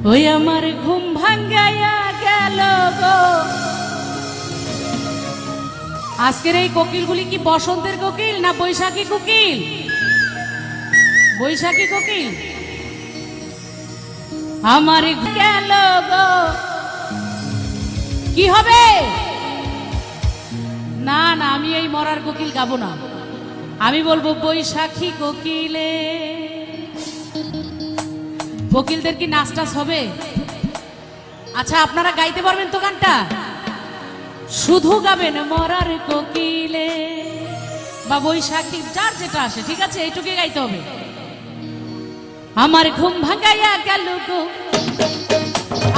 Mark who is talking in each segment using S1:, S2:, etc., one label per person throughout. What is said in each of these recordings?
S1: ওই আমার ঘুম ভাঙ্গাইয়া গেল গো। আজকের এই কোকিলগুলি কি বসন্তের কোকিল না বৈশাখী কোকিল? বৈশাখী কোকিল। আমার গেল গো, কি হবে? না না, আমি এই মরার কোকিল গাবো না, আমি বলবো বৈশাখী কোকিলে। কোকিলদের কি নাচ টাচ হবে? আচ্ছা, আপনারা গাইতে পারবেন তো গানটা? শুধু গাবেন মরার কোকিলে বা বৈশাখী, যার যেটা আসে, ঠিক আছে, এইটুকুই গাইতে হবে। আমার ঘুম ভাঙাইয়া গেল গো,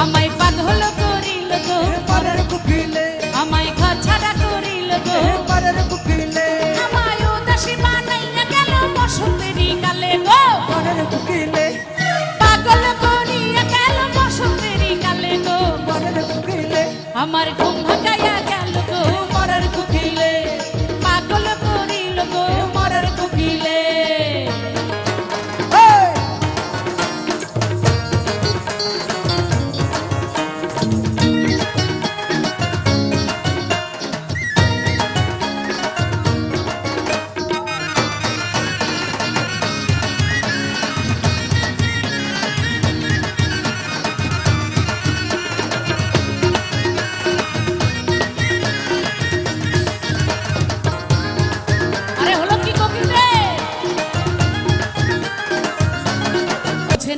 S1: আমায় পাগল করিল গো
S2: মরার কোকিলে,
S1: আমায় ঘর ছাড়া করিল গো
S2: মরার কোকিলে,
S1: আমায় উদাসী বানাইয়া গেল বসন্তেরই কালে গো
S2: মরার কোকিলে,
S1: পাগল করিয়া গেল বসন্তেরই কালে গো
S2: মরার কোকিলে,
S1: আমার ঘুম ভাঙাইয়া গেল গো মরার কোকিলে, পাগল করিল গো মরার কোকিলে।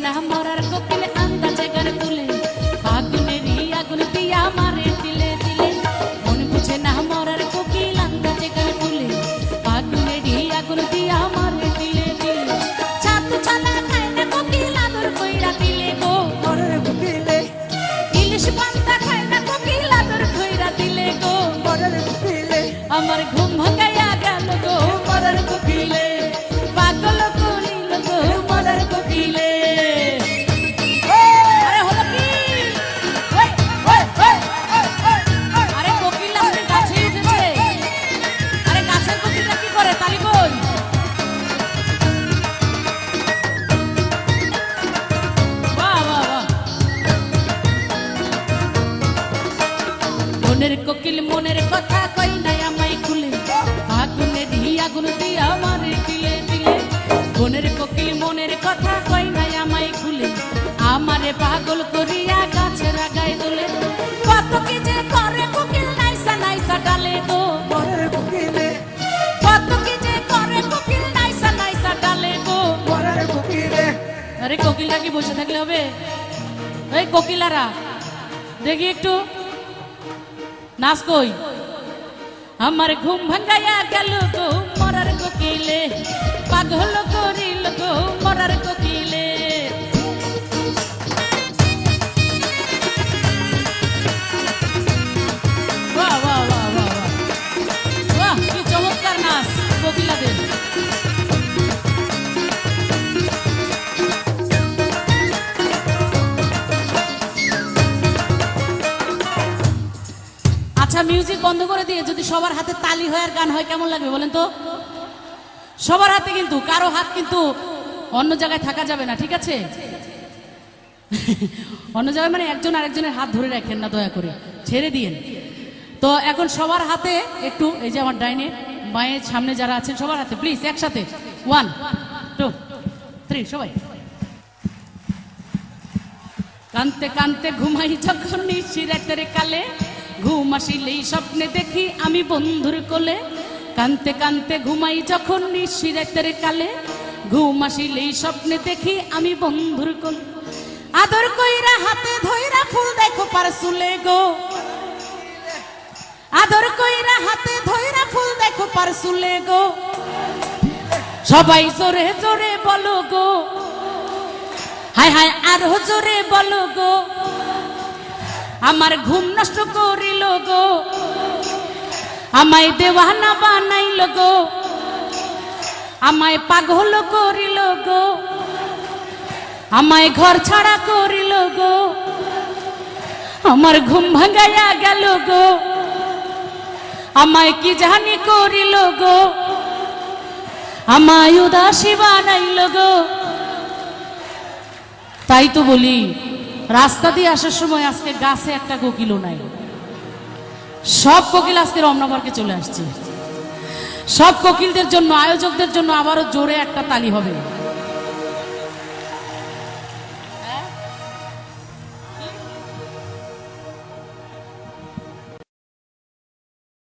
S1: না মরার কোকিলে আন্দাজে গান তুলে আগুনেরই আগুন দিয়া মারে দিলে দিলে, মন বুঝে না মরার কোকিল আন্দাজে গান তুলে আগুনেরই আগুন দিয়া মারে দিলে দিলে, ছাতু ছানা খায় না কোকিল আদর কইরা দিলে গো
S2: মরার কোকিলে,
S1: ইলিশ পান্তা খায় না কোকিল আদর কইরা দিলে গো
S2: মরার কোকিলে,
S1: আমার ঘুম ভাঙাইয়া গেল গো মরার কোকিলে, পাগল করিল গো মরার কোকিলে। মনের কোকিল মনের কথা কই নাই আমায় খুলে আগুনের আগুন দিয়া মারে দিলে দিলে, মনের কোকিল মনের কথা কই নাই আমায় খুলে আমারে পাগল করিয়া গাছের আগায় তোলে, কত কি যে করে কোকিল নাইসা নাইসা ডালে গো
S2: মরার কোকিলে,
S1: কত কি যে করে কোকিল নাইসা নাইসা ডালে গো
S2: মরার কোকিলে।
S1: আরে কোকিলরা কি বসে থাকলে হবে? এই কোকিলারা দেখি একটু নাচ কই। আমার ঘুম ভাঙ্গাইয়া গেল গো মরার কোকিলে, পাগল করিল গো মরার কোকিলে। বাহ বাহ বাহ বাহ বাহ, কি চমৎকার নাচ কোকিলাদের। আচ্ছা, মিউজিক বন্ধ করে দিয়ে যদি সবার হাতে তালি হয় আর গান হয় কেমন লাগবে বলেন তো? সবার হাতে, কিন্তু কারো হাত কিন্তু অন্য জায়গায় থাকা যাবে না, ঠিক আছে? অন্য জায়গায় মানে একজন আরেকজনের হাত ধরে রাখেন না, দয়া করে ছেড়ে দিয়েন। তো এখন সবার হাতে একটু, এই যে আমার ডাইনে বাঁয়ের সামনে যারা আছেন সবার হাতে প্লিজ একসাথে 1 2 3 সবাই। কানতে কানতে ঘুমাই যখন নিশিরাতের কালে, ঘুম আসিলেই স্বপ্নে দেখি আমি বন্ধুর কোলে। কানতে কানতে ঘুমাই যখন নিশিরাতের কালে, ঘুম আসিলেই স্বপ্নে দেখি আমি বন্ধুর কোলে। আদর কইরা হাতে ধইরা ফুল দেখো পার চুলে গো, আদর কইরা হাতে ধইরা ফুল দেখো পার চুলে গো, সবাই জোরে জোরে বলো গো, হায় হায় আরো জোরে বলো গো, আমার ঘুম নষ্ট করিল গো, আমায় দেওয়ানা বানাইল গো, আমায় পাগল করিল গো, আমায় ঘর ছাড়া করিল গো, আমার ঘুম ভাঙাইয়া গেল গো, আমায় কি জানি করিল গো, আমায় উদাসী বানাইল গো। তাই তো বলি রাস্তা দিয়ে আসার সময় আজকে গাছে একটা কোকিলও নাই। সব কোকিল আজকে রমনা পার্কে চলে আসছে। সব কোকিলদের জন্য, আয়োজকদের জন্য আবারও জোরে একটা তালি হবে।